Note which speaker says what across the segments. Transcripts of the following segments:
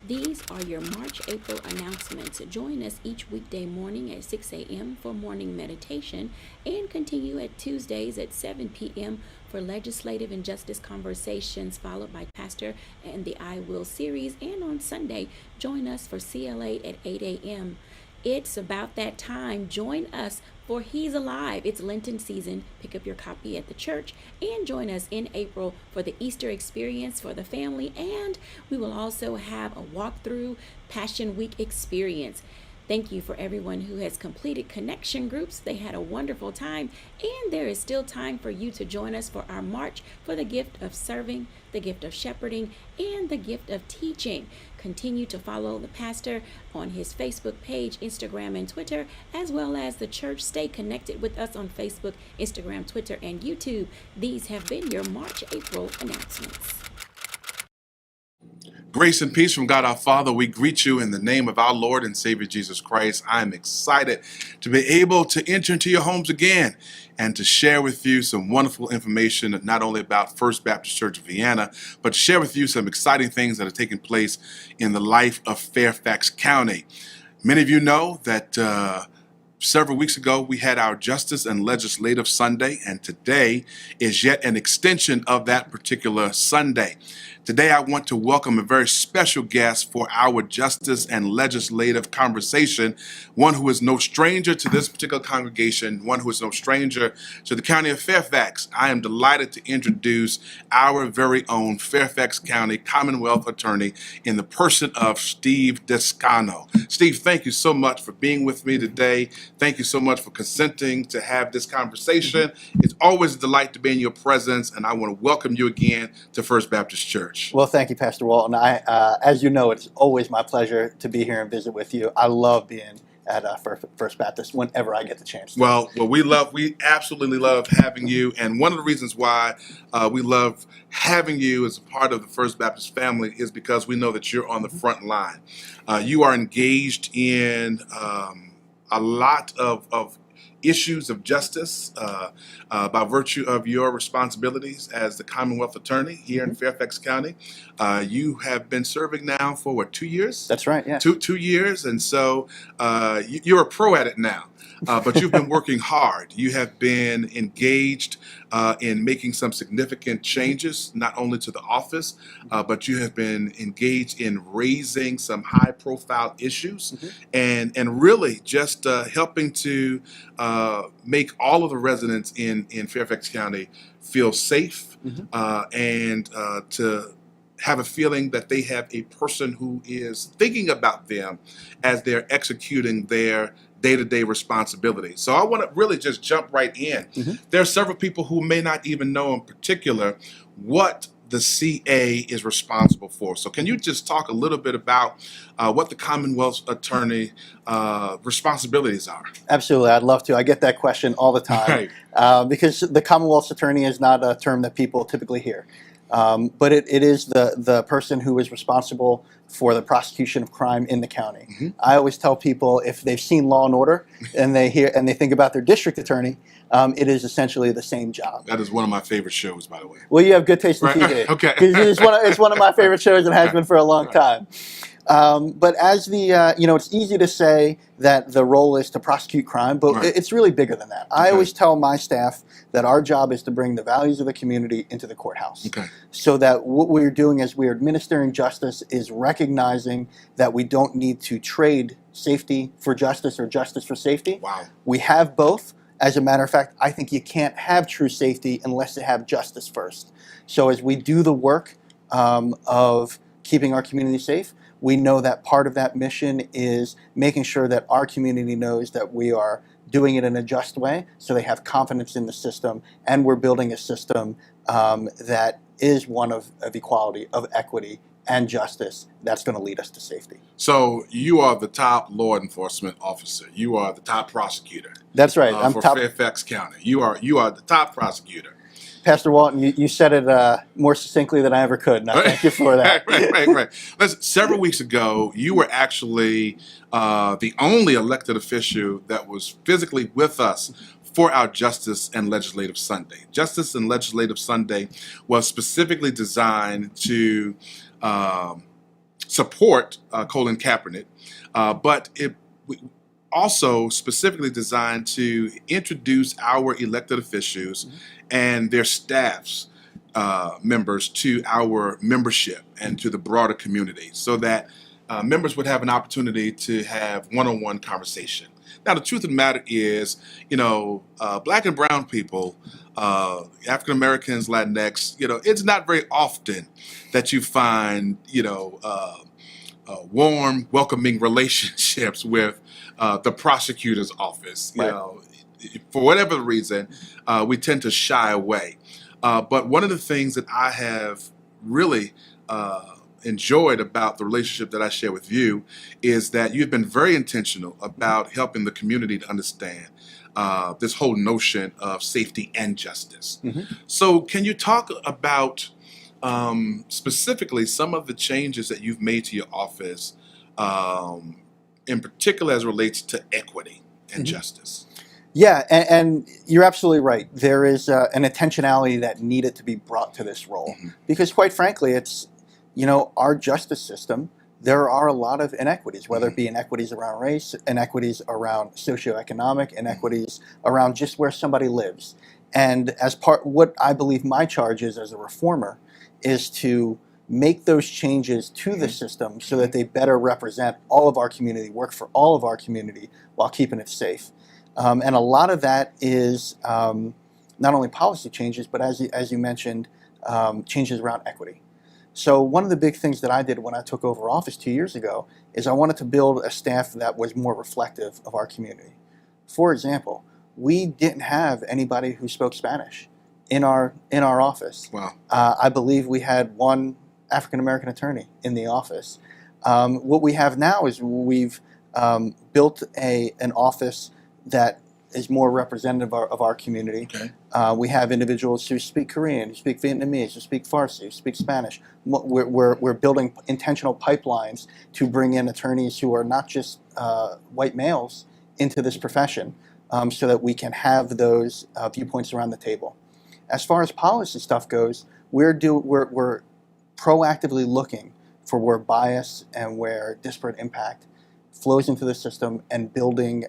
Speaker 1: These are your March-April announcements. Join us each weekday morning at 6 a.m. for morning meditation and continue at Tuesdays at 7 p.m. for legislative and justice conversations, followed by Pastor and the I Will series. And on Sunday, join us for CLA at 8 a.m. It's about that time. Join us for He's Alive. It's Lenten season. Pick up your copy at the church and join us in April for the Easter experience for the family. And we will also have a walkthrough Passion Week experience. Thank you for everyone who has completed connection groups. They had a wonderful time, and there is still time for you to join us for our march for the gift of serving, the gift of shepherding, and the gift of teaching. Continue to follow the pastor on his Facebook page, Instagram, and Twitter, as well as the church. Stay connected with us on Facebook, Instagram, Twitter, and YouTube. These have been your March-April announcements.
Speaker 2: Grace and peace from God our Father. We greet you in the name of our Lord and Savior Jesus Christ. I'm excited to be able to enter into your homes again and to share with you some wonderful information, not only about First Baptist Church of Vienna, but to share with you some exciting things that are taking place in the life of Fairfax County. Many of you know that several weeks ago, we had our Justice and Legislative Sunday, and today is yet an extension of that particular Sunday. Today, I want to welcome a very special guest for our Justice and Legislative conversation, one who is no stranger to this particular congregation, one who is no stranger to the County of Fairfax. I am delighted to introduce our very own Fairfax County Commonwealth Attorney in the person of Steve Descano. Steve, thank you so much for being with me today. Thank you so much for consenting to have this conversation. It's always a delight to be in your presence, and I want to welcome you again to First Baptist Church.
Speaker 3: Well, thank you, Pastor Walton. As you know, it's always my pleasure to be here and visit with you. I love being at First Baptist whenever I get the chance to.
Speaker 2: Well, we absolutely love having you, and one of the reasons why we love having you as a part of the First Baptist family is because we know that you're on the front line. You are engaged in a lot of issues of justice by virtue of your responsibilities as the Commonwealth Attorney here in Fairfax County. You have been serving now for 2 years?
Speaker 3: That's right, yeah.
Speaker 2: Two years, and so you're a pro at it now. But you've been working hard. You have been engaged in making some significant changes, not only to the office, but you have been engaged in raising some high-profile issues and really just helping to make all of the residents in Fairfax County feel safe and to have a feeling that they have a person who is thinking about them as they're executing their day-to-day responsibilities. So I want to really just jump right in. There are several people who may not even know in particular what the CA is responsible for. So can you just talk a little bit about what the Commonwealth Attorney responsibilities are?
Speaker 3: Absolutely, I'd love to. I get that question all the time because the Commonwealth's Attorney is not a term that people typically hear. But it is the person who is responsible for the prosecution of crime in the county. I always tell people if they've seen Law and Order and they think about their district attorney, it is essentially the same job.
Speaker 2: That is one of my favorite shows, by the way.
Speaker 3: Well, you have good taste in TV.
Speaker 2: Okay.
Speaker 3: It's one of my favorite shows and has been for a long time. But as it's easy to say that the role is to prosecute crime, but it's really bigger than that. I always tell my staff that our job is to bring the values of the community into the courthouse. So that what we're doing as we're administering justice is recognizing that we don't need to trade safety for justice or justice for safety. We have both. As a matter of fact, I think you can't have true safety unless you have justice first. So as we do the work of keeping our community safe, we know that part of that mission is making sure that our community knows that we are doing it in a just way so they have confidence in the system, and we're building a system that is one of equality, of equity, and justice that's going to lead us to safety.
Speaker 2: So you are the top law enforcement officer. You are the top prosecutor.
Speaker 3: That's right. I'm
Speaker 2: for
Speaker 3: top
Speaker 2: Fairfax County. You are the top prosecutor.
Speaker 3: Pastor Walton, you said it more succinctly than I ever could, and I thank you for that.
Speaker 2: Right. Listen, several weeks ago, you were actually the only elected official that was physically with us for our Justice and Legislative Sunday. Justice and Legislative Sunday was specifically designed to support Colin Kaepernick, but it also specifically designed to introduce our elected officials and their staffs members to our membership and to the broader community, so that members would have an opportunity to have one-on-one conversation. Now, the truth of the matter is, Black and brown people, African Americans, Latinx, it's not very often that you find, warm, welcoming relationships with the prosecutor's office.
Speaker 3: Right.
Speaker 2: For whatever reason, we tend to shy away. But one of the things that I have really enjoyed about the relationship that I share with you is that you've been very intentional about helping the community to understand this whole notion of safety and justice. So can you talk about specifically some of the changes that you've made to your office, in particular as it relates to equity and justice?
Speaker 3: Yeah, and you're absolutely right. There is an intentionality that needed to be brought to this role because, quite frankly, it's, our justice system, there are a lot of inequities, whether it be inequities around race, inequities around socioeconomic, inequities around just where somebody lives. And as what I believe my charge is as a reformer is to make those changes to the system so that they better represent all of our community, work for all of our community while keeping it safe. And a lot of that is not only policy changes, but as you mentioned, changes around equity. So one of the big things that I did when I took over office 2 years ago is I wanted to build a staff that was more reflective of our community. For example, we didn't have anybody who spoke Spanish in our office.
Speaker 2: Wow.
Speaker 3: I believe we had one African American attorney in the office. What we have now is we've built an office that is more representative of our community.
Speaker 2: Okay.
Speaker 3: We have individuals who speak Korean, who speak Vietnamese, who speak Farsi, who speak Spanish. We're building intentional pipelines to bring in attorneys who are not just white males into this profession, so that we can have those viewpoints around the table. As far as policy stuff goes, we're proactively looking for where bias and where disparate impact flows into the system and building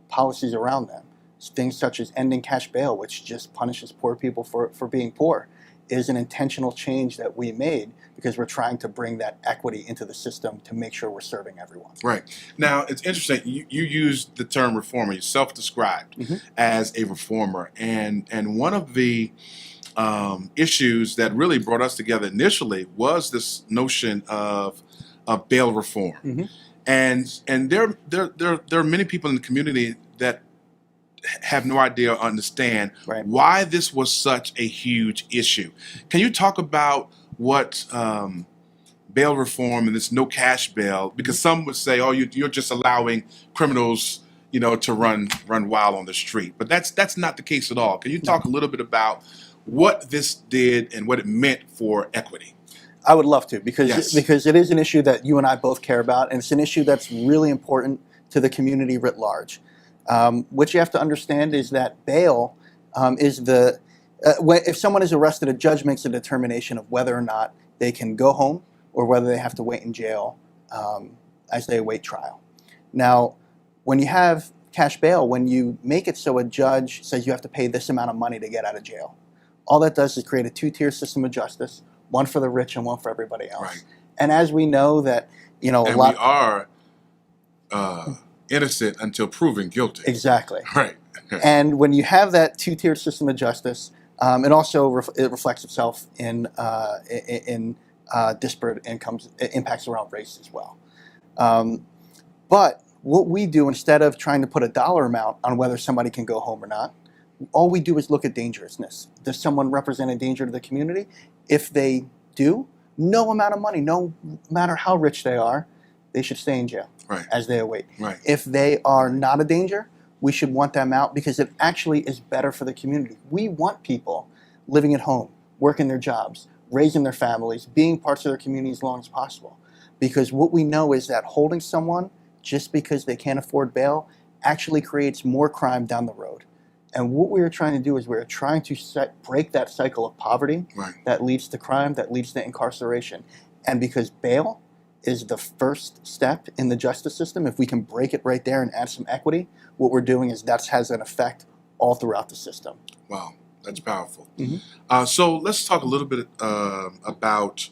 Speaker 3: policies around them. Things such as ending cash bail, which just punishes poor people for being poor, is an intentional change that we made because we're trying to bring that equity into the system to make sure we're serving everyone.
Speaker 2: Right. Now, it's interesting. You used the term reformer. You self-described as a reformer. And one of the issues that really brought us together initially was this notion of bail reform. And there are many people in the community that have no idea or understand why this was such a huge issue. Can you talk about what bail reform and this no cash bail, because some would say, oh, you're just allowing criminals, to run wild on the street. But that's not the case at all. Can you talk a little bit about what this did and what it meant for equity?
Speaker 3: I would love to, because it is an issue that you and I both care about, and it's an issue that's really important to the community writ large. What you have to understand is that bail is if someone is arrested, a judge makes a determination of whether or not they can go home or whether they have to wait in jail as they await trial. Now, when you have cash bail, when you make it so a judge says you have to pay this amount of money to get out of jail, all that does is create a two-tier system of justice, one for the rich and one for everybody else.
Speaker 2: Right.
Speaker 3: And as we know that,
Speaker 2: we are innocent until proven guilty.
Speaker 3: Exactly.
Speaker 2: Right.
Speaker 3: And when you have that two-tiered system of justice, it also it reflects itself in disparate impacts around race as well. But what we do, instead of trying to put a dollar amount on whether somebody can go home or not, all we do is look at dangerousness. Does someone represent a danger to the community? If they do, no amount of money, no matter how rich they are, they should stay in jail as they await.
Speaker 2: Right.
Speaker 3: If they are not a danger, we should want them out because it actually is better for the community. We want people living at home, working their jobs, raising their families, being parts of their community as long as possible. Because what we know is that holding someone just because they can't afford bail actually creates more crime down the road. And what we were trying to do is we were trying to break that cycle of poverty that leads to crime, that leads to incarceration. And because bail is the first step in the justice system. If we can break it right there and add some equity, what we're doing is that has an effect all throughout the system.
Speaker 2: Wow, that's powerful. So let's talk a little bit about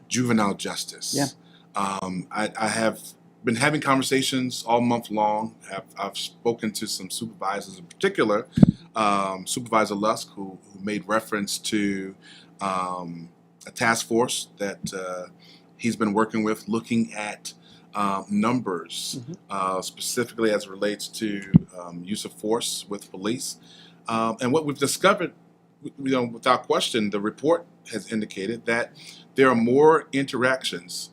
Speaker 2: juvenile justice.
Speaker 3: Yeah.
Speaker 2: I have been having conversations all month long. I've spoken to some supervisors, in particular, Supervisor Lusk, who made reference to a task force that he's been working with, looking at numbers, specifically as it relates to use of force with police. And what we've discovered, without question, the report has indicated that there are more interactions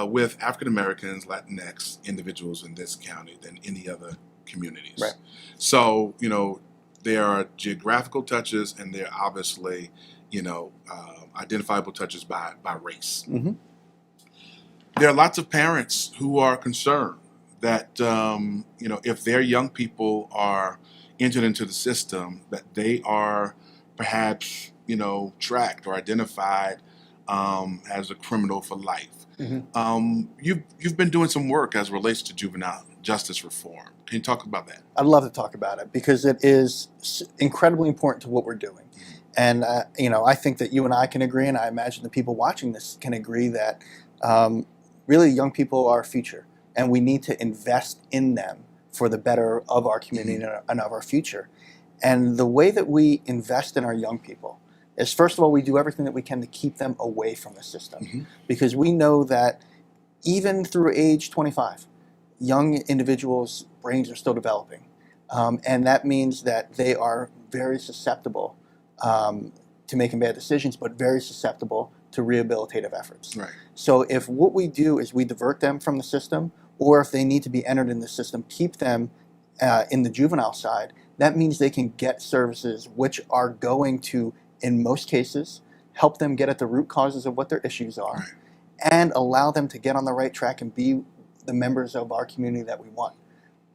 Speaker 2: with African Americans, Latinx individuals in this county than any other communities.
Speaker 3: Right.
Speaker 2: So, there are geographical touches, and there are obviously, identifiable touches by race. There are lots of parents who are concerned that, if their young people are entered into the system, that they are perhaps, tracked or identified as a criminal for life. You've been doing some work as it relates to juvenile justice reform. Can you talk about that?
Speaker 3: I'd love to talk about it because it is incredibly important to what we're doing. And, I think that you and I can agree, and I imagine the people watching this can agree that really young people are our future, and we need to invest in them for the better of our community and of our future. And the way that we invest in our young people is, first of all, we do everything that we can to keep them away from the system. Because we know that even through age 25, young individuals' brains are still developing. And that means that they are very susceptible to making bad decisions, but very susceptible to rehabilitative efforts.
Speaker 2: Right.
Speaker 3: So if what we do is we divert them from the system, or if they need to be entered in the system, keep them in the juvenile side, that means they can get services which are going to, in most cases, help them get at the root causes of what their issues are, and allow them to get on the right track and be the members of our community that we want.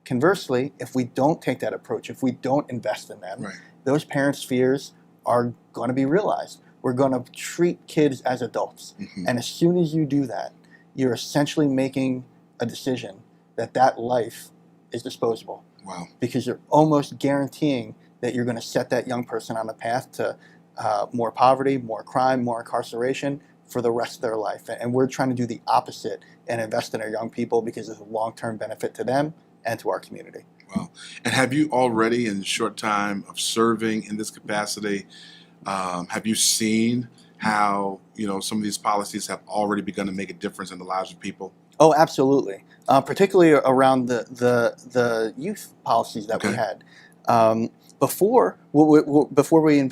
Speaker 3: Conversely, if we don't take that approach, if we don't invest in them, those parents' fears are going to be realized. We're going to treat kids as adults. And as soon as you do that, you're essentially making a decision that that life is disposable.
Speaker 2: Wow.
Speaker 3: Because you're almost guaranteeing that you're going to set that young person on a path to more poverty, more crime, more incarceration for the rest of their life. And we're trying to do the opposite and invest in our young people because it's a long-term benefit to them and to our community.
Speaker 2: Wow. And have you already, in the short time of serving in this capacity, have you seen how, some of these policies have already begun to make a difference in the lives of people?
Speaker 3: Oh, absolutely. Particularly around the youth policies that we had. Before we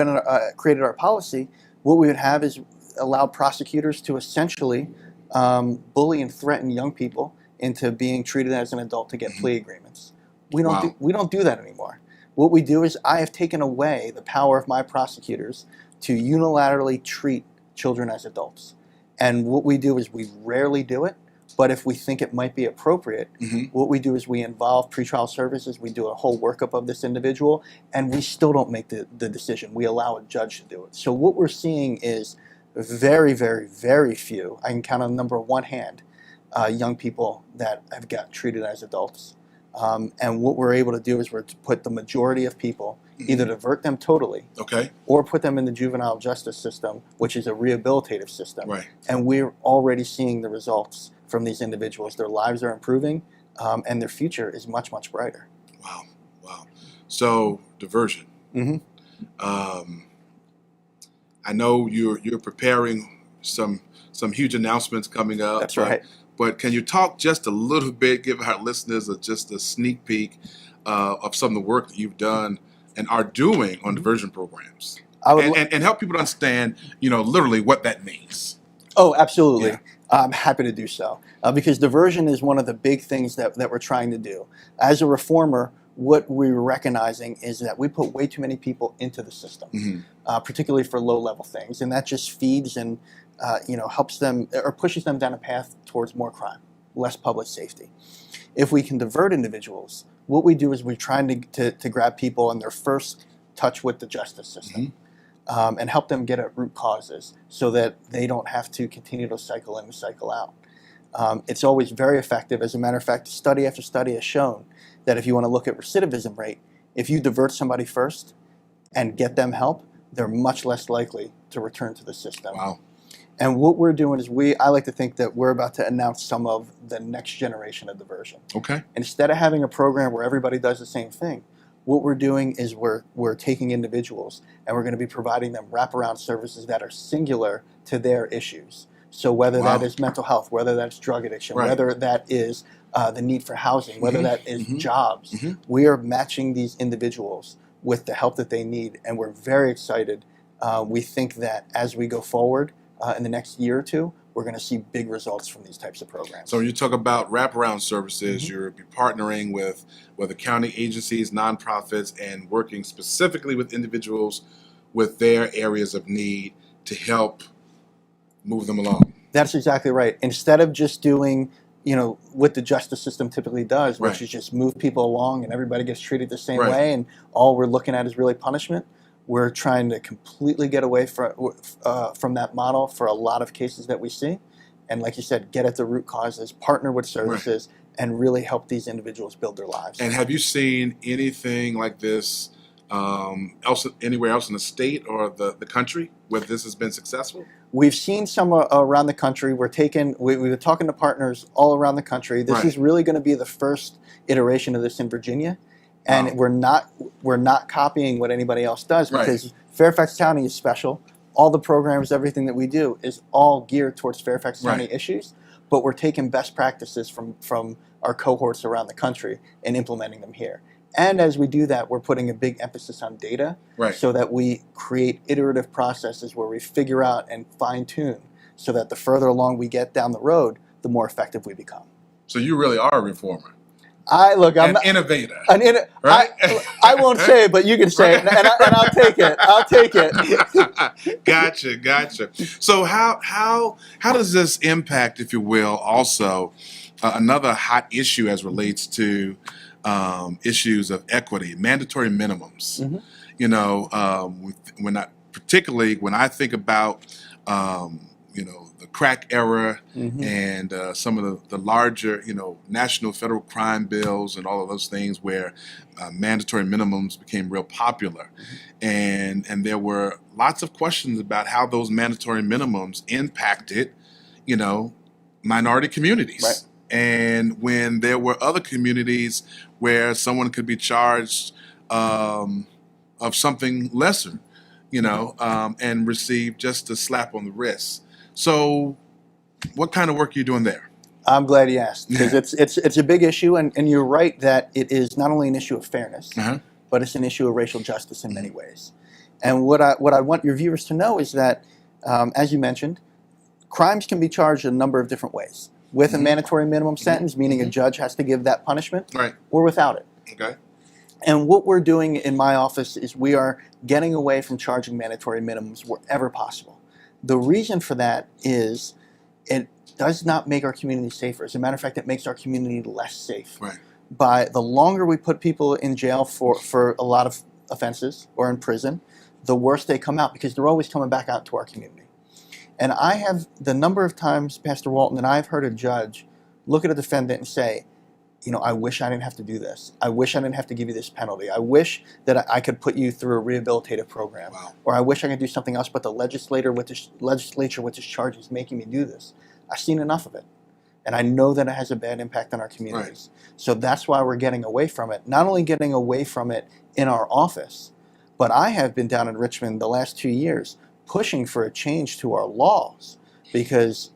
Speaker 3: created our policy, what we would have is allow prosecutors to essentially bully and threaten young people into being treated as an adult to get plea agreements. We don't do that anymore. What we do is I have taken away the power of my prosecutors to unilaterally treat children as adults. And what we do is we rarely do it, but if we think it might be appropriate, what we do is we involve pretrial services, we do a whole workup of this individual, and we still don't make the decision. We allow a judge to do it. So what we're seeing is very, very, very few, I can count on the number of one hand, young people that have got treated as adults. And what we're able to do is we're to put the majority of people, either divert them totally, or put them in the juvenile justice system, which is a rehabilitative system. And we're already seeing the results from these individuals. Their lives are improving, and their future is much, much brighter.
Speaker 2: Wow, wow. So, diversion. I know you're preparing some huge announcements coming up.
Speaker 3: That's right.
Speaker 2: But can you talk just a little bit, give our listeners just a sneak peek of some of the work that you've done and are doing on diversion programs, and help people to understand, literally what that means?
Speaker 3: Oh, absolutely. Yeah. I'm happy to do so because diversion is one of the big things that we're trying to do. As a reformer, what we're recognizing is that we put way too many people into the system, particularly for low-level things, and that just feeds and helps them or pushes them down a path towards more crime, less public safety. If we can divert individuals, what we do is we're trying to grab people in their first touch with the justice system and help them get at root causes so that they don't have to continue to cycle in and cycle out. It's always very effective. As a matter of fact, study after study has shown that if you want to look at recidivism rate, if you divert somebody first and get them help, they're much less likely to return to the system.
Speaker 2: Wow.
Speaker 3: And what we're doing is I like to think that we're about to announce some of the next generation of diversion.
Speaker 2: Okay.
Speaker 3: Instead of having a program where everybody does the same thing, what we're doing is we're taking individuals and we're going to be providing them wraparound services that are singular to their issues. So whether that is mental health, whether that's drug addiction, whether that is the need for housing, whether that is jobs, we are matching these individuals with the help that they need, and we're very excited. We think that as we go forward in the next year or two, we're going to see big results from these types of programs.
Speaker 2: So when you talk about wraparound services, you're partnering with whether county agencies, nonprofits, and working specifically with individuals with their areas of need to help move them along.
Speaker 3: That's exactly right. Instead of just doing, what the justice system typically does, which is just move people along and everybody gets treated the same way, and all we're looking at is really punishment, we're trying to completely get away from that model for a lot of cases that we see. And like you said, get at the root causes, partner with services, and really help these individuals build their lives.
Speaker 2: And have you seen anything like this anywhere else in the state or the country where this has been successful?
Speaker 3: We've seen some around the country. We've been talking to partners all around the country. This is really going to be the first iteration of this in Virginia. And we're not copying what anybody else does, because Fairfax County is special. All the programs, everything that we do is all geared towards Fairfax County issues, but we're taking best practices from our cohorts around the country and implementing them here. And as we do that, we're putting a big emphasis on data so that we create iterative processes where we figure out and fine-tune so that the further along we get down the road, the more effective we become.
Speaker 2: So you really are a reformer.
Speaker 3: I'm
Speaker 2: an innovator.
Speaker 3: I won't say it, but you can say it, and I'll take it. I'll take it.
Speaker 2: Gotcha. So how does this impact, if you will, also another hot issue as relates to issues of equity, mandatory minimums? When I think about the crack era and some of the larger, national federal crime bills and all of those things where mandatory minimums became real popular. And there were lots of questions about how those mandatory minimums impacted, minority communities. And when there were other communities where someone could be charged of something lesser, and receive just a slap on the wrist. So what kind of work are you doing there?
Speaker 3: I'm glad you asked, because it's a big issue, and you're right that it is not only an issue of fairness, but it's an issue of racial justice in many ways. And what I want your viewers to know is that, as you mentioned, crimes can be charged a number of different ways. With a mandatory minimum sentence, meaning a judge has to give that punishment, or without it.
Speaker 2: Okay.
Speaker 3: And what we're doing in my office is we are getting away from charging mandatory minimums wherever possible. The reason for that is it does not make our community safer. As a matter of fact, it makes our community less safe. By the longer we put people in jail for a lot of offenses or in prison, the worse they come out, because they're always coming back out to our community. And I have the number of times, Pastor Walton, that I've heard a judge look at a defendant and say, I wish I didn't have to do this. I wish I didn't have to give you this penalty. I wish that I could put you through a rehabilitative program. Or I wish I could do something else, but the legislature with this charge is making me do this. I've seen enough of it. And I know that it has a bad impact on our communities. So that's why we're getting away from it. Not only getting away from it in our office, but I have been down in Richmond the last 2 years pushing for a change to our laws, because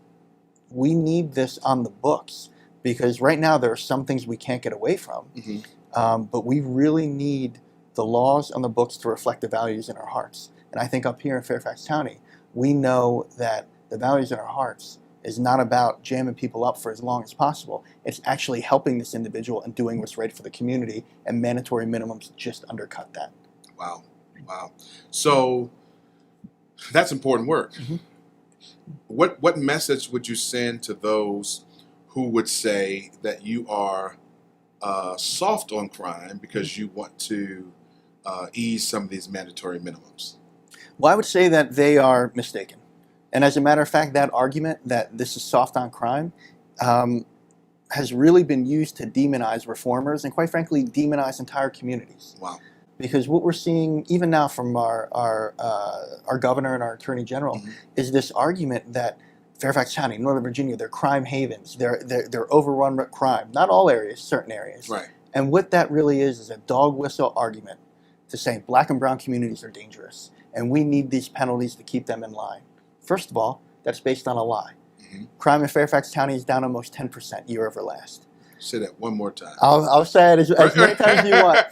Speaker 3: we need this on the books. Because right now there are some things we can't get away from, but we really need the laws on the books to reflect the values in our hearts. And I think up here in Fairfax County, we know that the values in our hearts is not about jamming people up for as long as possible. It's actually helping this individual and doing what's right for the community, and mandatory minimums just undercut that.
Speaker 2: Wow. So that's important work. What message would you send to those who would say that you are soft on crime because you want to ease some of these mandatory minimums?
Speaker 3: Well, I would say that they are mistaken. And as a matter of fact, that argument that this is soft on crime has really been used to demonize reformers and, quite frankly, demonize entire communities.
Speaker 2: Wow.
Speaker 3: Because what we're seeing even now from our governor and our attorney general is this argument that Fairfax County, Northern Virginia, they're crime havens. They're overrun with crime. Not all areas, certain areas.
Speaker 2: Right.
Speaker 3: And what that really is a dog whistle argument to say black and brown communities are dangerous, and we need these penalties to keep them in line. First of all, that's based on a lie. Crime in Fairfax County is down almost 10% year over last.
Speaker 2: Say that one more time.
Speaker 3: I'll say it as many times as you want.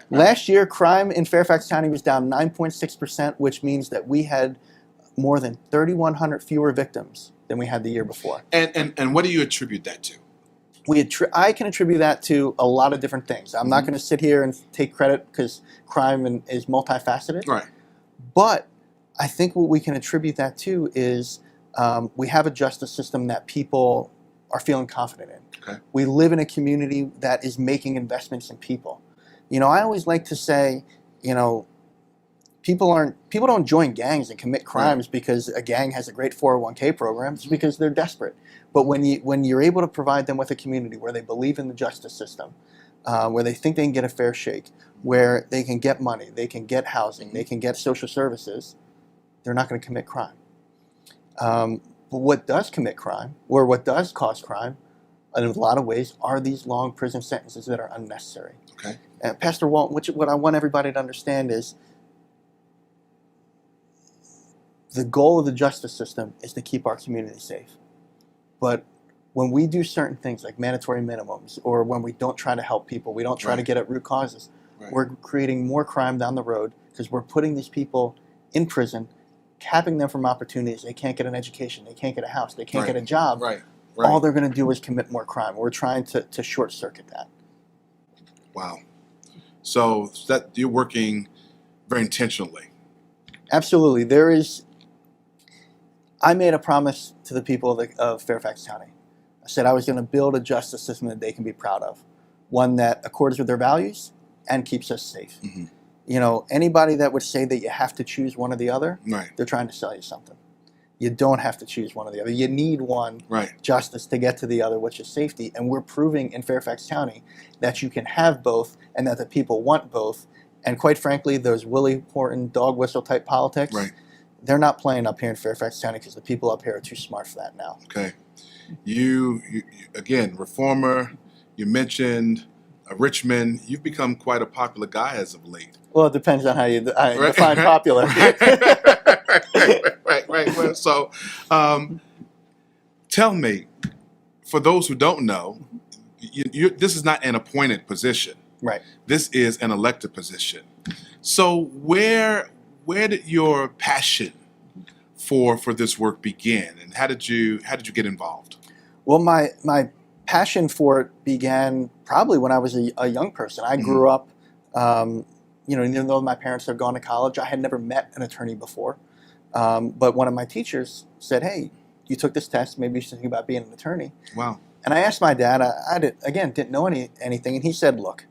Speaker 3: Last year, crime in Fairfax County was down 9.6%, which means that we had more than 3,100 fewer victims than we had the year before.
Speaker 2: And what do you attribute that to?
Speaker 3: I can attribute that to a lot of different things. I'm not going to sit here and take credit because crime is multifaceted.
Speaker 2: Right.
Speaker 3: But I think what we can attribute that to is we have a justice system that people are feeling confident in.
Speaker 2: Okay.
Speaker 3: We live in a community that is making investments in people. You know, I always like to say, you know, people don't join gangs and commit crimes because a gang has a great 401k program. It's because they're desperate. But when you're able to provide them with a community where they believe in the justice system, where they think they can get a fair shake, where they can get money, they can get housing, they can get social services, they're not going to commit crime. But what does commit crime, or what does cause crime, in a lot of ways, are these long prison sentences that are unnecessary.
Speaker 2: Okay.
Speaker 3: And Pastor Walton, what I want everybody to understand is the goal of the justice system is to keep our community safe. But when we do certain things like mandatory minimums, or when we don't try to help people, we don't try to get at root causes, we're creating more crime down the road because we're putting these people in prison, capping them from opportunities. They can't get an education, they can't get a house, they can't get a job.
Speaker 2: Right.
Speaker 3: All they're going to do is commit more crime. We're trying to short circuit that. Wow.
Speaker 2: So that you're working very intentionally.
Speaker 3: Absolutely. I made a promise to the people of Fairfax County. I said I was going to build a justice system that they can be proud of, one that accords with their values and keeps us safe. You know, anybody that would say that you have to choose one or the other, they're trying to sell you something. You don't have to choose one or the other. You need one, justice, to get to the other, which is safety. And we're proving in Fairfax County that you can have both and that the people want both. And quite frankly, those Willie Horton dog whistle type politics, they're not playing up here in Fairfax County because the people up here are too smart for that now.
Speaker 2: Okay. You again, reformer, you mentioned Richmond. You've become quite a popular guy as of late.
Speaker 3: Well, it depends on how you define popular.
Speaker 2: Right. Well, so tell me, for those who don't know, this is not an appointed position.
Speaker 3: Right.
Speaker 2: This is an elected position. So where did your passion for this work begin, and how did you get involved?
Speaker 3: Well, my passion for it began probably when I was a young person. I grew up, even though my parents had gone to college, I had never met an attorney before. But one of my teachers said, "Hey, you took this test. Maybe you should think about being an attorney."
Speaker 2: Wow.
Speaker 3: And I asked my dad. I didn't know anything, and he said, "Look,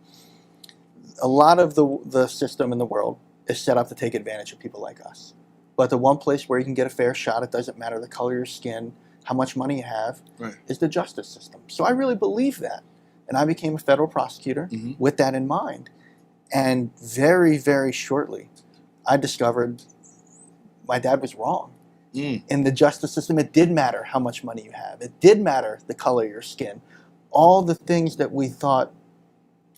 Speaker 3: a lot of the system in the world is set up to take advantage of people like us. But the one place where you can get a fair shot, it doesn't matter the color of your skin, how much money you have, is the justice system." So I really believe that. And I became a federal prosecutor with that in mind. And very, very shortly, I discovered my dad was wrong. In the justice system, it did matter how much money you have. It did matter the color of your skin. All the things that we thought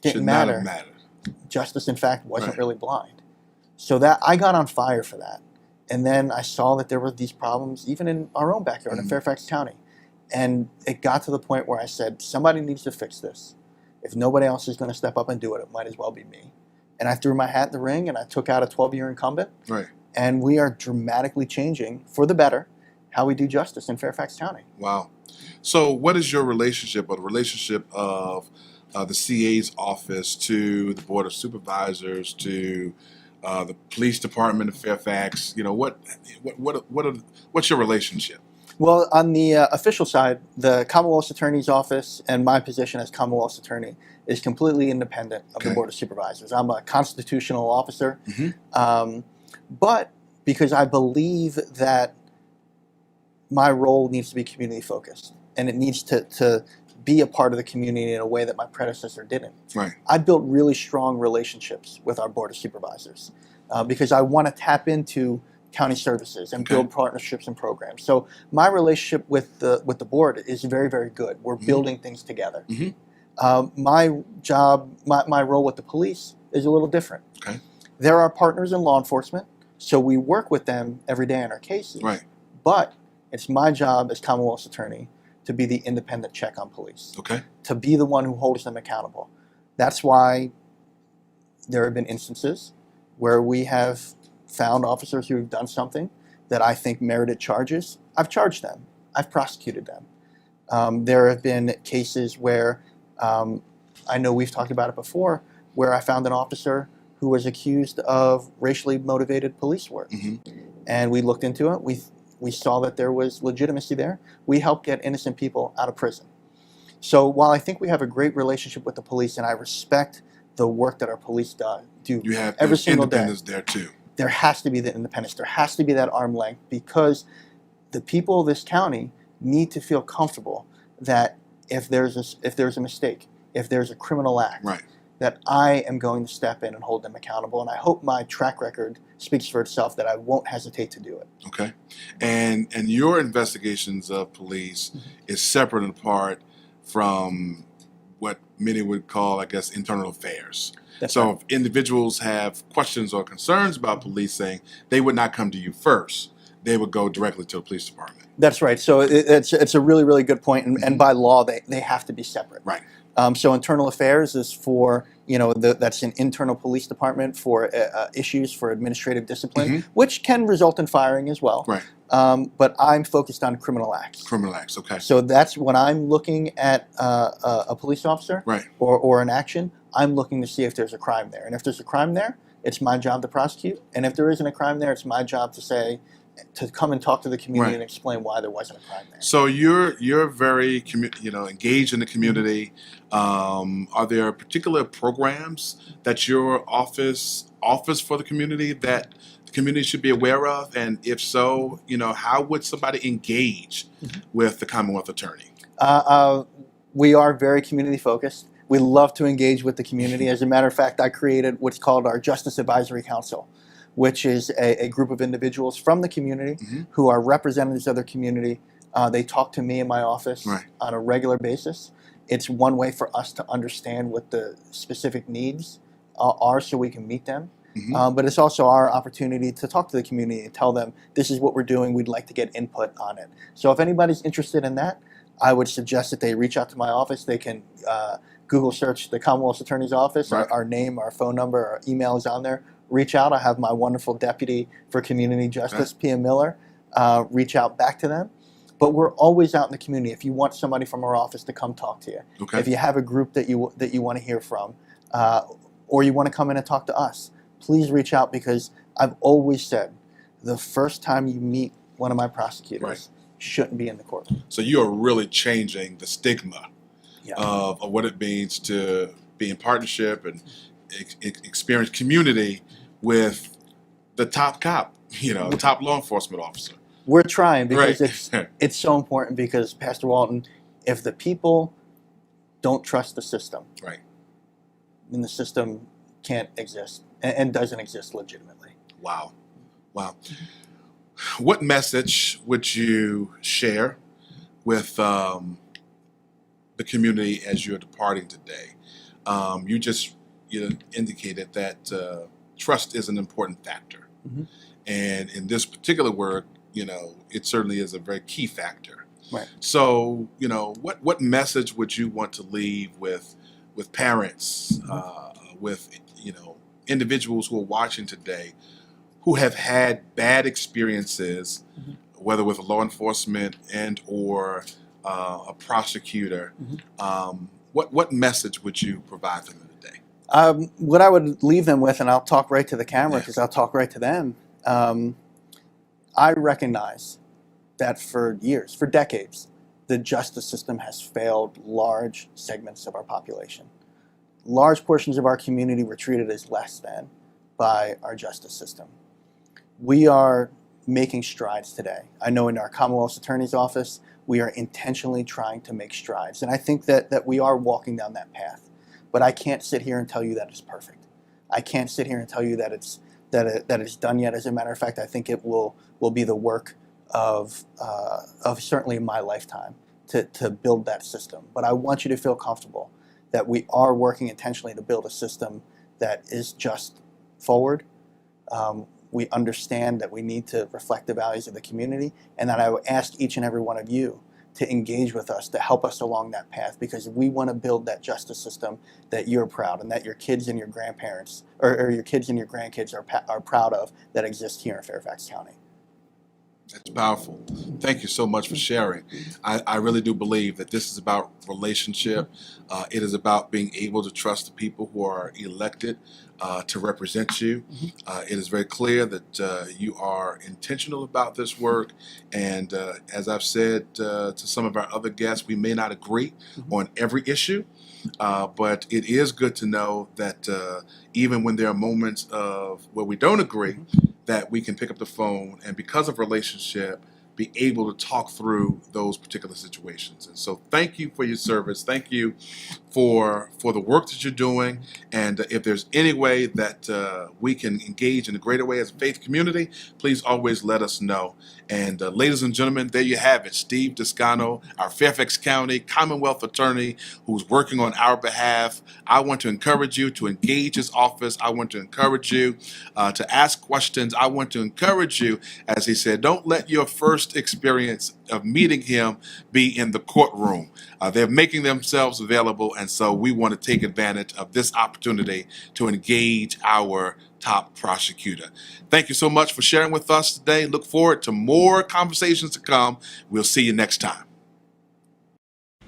Speaker 3: didn't matter. Justice, in fact, wasn't really blind. So that I got on fire for that. And then I saw that there were these problems even in our own backyard in Fairfax County. And it got to the point where I said, somebody needs to fix this. If nobody else is going to step up and do it, it might as well be me. And I threw my hat in the ring and I took out a 12-year incumbent. And we are dramatically changing, for the better, how we do justice in Fairfax County.
Speaker 2: Wow. So what is your relationship, or the relationship of the CA's office to the Board of Supervisors, to the police department of Fairfax? You know, what's your relationship?
Speaker 3: Well, on the official side, the Commonwealth's Attorney's Office and my position as Commonwealth's Attorney is completely independent of the Board of Supervisors. I'm a constitutional officer, but because I believe that my role needs to be community focused. and it needs to be a part of the community in a way that my predecessor didn't.
Speaker 2: Right.
Speaker 3: I built really strong relationships with our Board of Supervisors because I want to tap into county services and build partnerships and programs. So my relationship with the board is very, very good. We're building things together. My job, my role with the police is a little different.
Speaker 2: Okay.
Speaker 3: There are partners in law enforcement, so we work with them every day in our cases.
Speaker 2: Right.
Speaker 3: But it's my job as Commonwealth's attorney to be the independent check on police.
Speaker 2: Okay.
Speaker 3: To be the one who holds them accountable. That's why there have been instances where we have found officers who've done something that I think merited charges. I've charged them. I've prosecuted them. There have been cases where, I know we've talked about it before, where I found an officer who was accused of racially motivated police work. And we looked into it. We saw that there was legitimacy there. We helped get innocent people out of prison. So while I think we have a great relationship with the police, and I respect the work that our police do
Speaker 2: You have
Speaker 3: every single day,
Speaker 2: independence there too.
Speaker 3: there has to be the independence. There has to be that arm length, because the people of this county need to feel comfortable that if there's a mistake, if there's a criminal act,
Speaker 2: Right.
Speaker 3: that I am going to step in and hold them accountable. And I hope my track record speaks for itself, that I won't hesitate to do it.
Speaker 2: Okay. And your investigations of police is separate and apart from what many would call, I guess, internal affairs.
Speaker 3: That's
Speaker 2: So
Speaker 3: right.
Speaker 2: if individuals have questions or concerns about policing, they would not come to you first. They would go directly to the police department.
Speaker 3: That's right. So it's a really, really good point. And by law, they have to be separate.
Speaker 2: Right.
Speaker 3: So internal affairs is for, that's an internal police department for issues for administrative discipline, which can result in firing as well.
Speaker 2: Right.
Speaker 3: But I'm focused on criminal acts.
Speaker 2: Criminal acts. Okay.
Speaker 3: So that's when I'm looking at a police officer
Speaker 2: Right.
Speaker 3: or an action, I'm looking to see if there's a crime there. And if there's a crime there, it's my job to prosecute. And if there isn't a crime there, it's my job to come and talk to the community and explain why there wasn't a crime there.
Speaker 2: So you're very engaged in the community. Are there particular programs that your office offers for the community that the community should be aware of? And if so, how would somebody engage with the Commonwealth Attorney?
Speaker 3: We are very community focused. We love to engage with the community. As a matter of fact, I created what's called our Justice Advisory Council, which is a group of individuals from the community who are representatives of their community. They talk to me in my office on a regular basis. It's one way for us to understand what the specific needs are so we can meet them. But it's also our opportunity to talk to the community and tell them, this is what we're doing, we'd like to get input on it. So if anybody's interested in that, I would suggest that they reach out to my office. They can Google search the Commonwealth Attorney's Office. Our name, our phone number, our email is on there. Reach out. I have my wonderful Deputy for Community Justice, Pia Miller. Reach out back to them. But we're always out in the community. If you want somebody from our office to come talk to you, if you have a group that you want to hear from, or you want to come in and talk to us, please reach out, because I've always said the first time you meet one of my prosecutors shouldn't be in the courtroom.
Speaker 2: So you are really changing the stigma of what it means to be in partnership and experience community with the top cop, top law enforcement officer.
Speaker 3: We're trying, because it's so important, because, Pastor Walton, if the people don't trust the system, then the system can't exist and doesn't exist legitimately.
Speaker 2: Wow. What message would you share with the community as you're departing today? You just indicated that trust is an important factor. And in this particular work, it certainly is a very key factor.
Speaker 3: Right.
Speaker 2: So, what message would you want to leave with parents, with individuals who are watching today, who have had bad experiences, whether with law enforcement and or a prosecutor? What message would you provide them today?
Speaker 3: What I would leave them with, and I'll talk right to the camera because I'll talk right to them. I recognize that for years, for decades, the justice system has failed large segments of our population. Large portions of our community were treated as less than by our justice system. We are making strides today. I know in our Commonwealth Attorney's Office, we are intentionally trying to make strides. And I think that we are walking down that path. But I can't sit here and tell you that it's perfect. I can't sit here and tell you that it's done yet. As a matter of fact, I think it will be the work of certainly my lifetime to build that system. But I want you to feel comfortable that we are working intentionally to build a system that is just forward. We understand that we need to reflect the values of the community, and that I would ask each and every one of you to engage with us, to help us along that path, because we want to build that justice system that you're proud and that your kids and your grandparents or your kids and your grandkids are proud of, that exists here in Fairfax County.
Speaker 2: That's powerful. Thank you so much for sharing. I really do believe that this is about relationship. It is about being able to trust the people who are elected to represent you. It is very clear that you are intentional about this work. And as I've said to some of our other guests, we may not agree on every issue, but it is good to know that even when there are moments of where we don't agree, that we can pick up the phone and, because of relationship, be able to talk through those particular situations. And so thank you for your service. Thank you for the work that you're doing. And if there's any way that we can engage in a greater way as a faith community, please always let us know. And ladies and gentlemen, there you have it. Steve Descano, our Fairfax County Commonwealth attorney who's working on our behalf. I want to encourage you to engage his office. I want to encourage you to ask questions. I want to encourage you, as he said, don't let your first experience of meeting him be in the courtroom. They're making themselves available, and so we want to take advantage of this opportunity to engage our top prosecutor. Thank you so much for sharing with us today. Look forward to more conversations to come. We'll see you next time.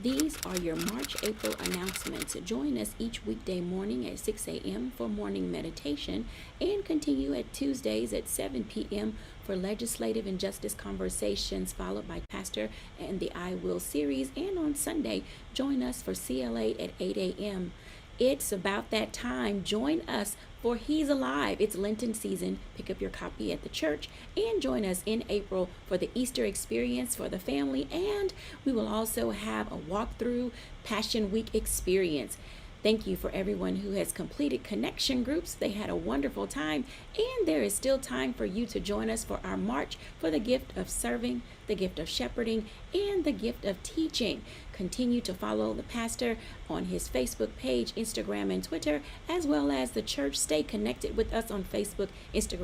Speaker 1: These are your March-April announcements. Join us each weekday morning at 6 a.m. for morning meditation, and continue at Tuesdays at 7 p.m. for legislative and justice conversations, followed by Pastor and the I Will series. And on Sunday, join us for CLA at 8 a.m. It's about that time. Join us for He's Alive. It's Lenten season. Pick up your copy at the church, and join us in April for the Easter experience for the family. And we will also have a walkthrough Passion Week experience. Thank you for everyone who has completed connection groups. They had a wonderful time, and there is still time for you to join us for our march for the gift of serving, the gift of shepherding, and the gift of teaching. Continue to follow the pastor on his Facebook page, Instagram, and Twitter, as well as the church. Stay connected with us on Facebook, Instagram,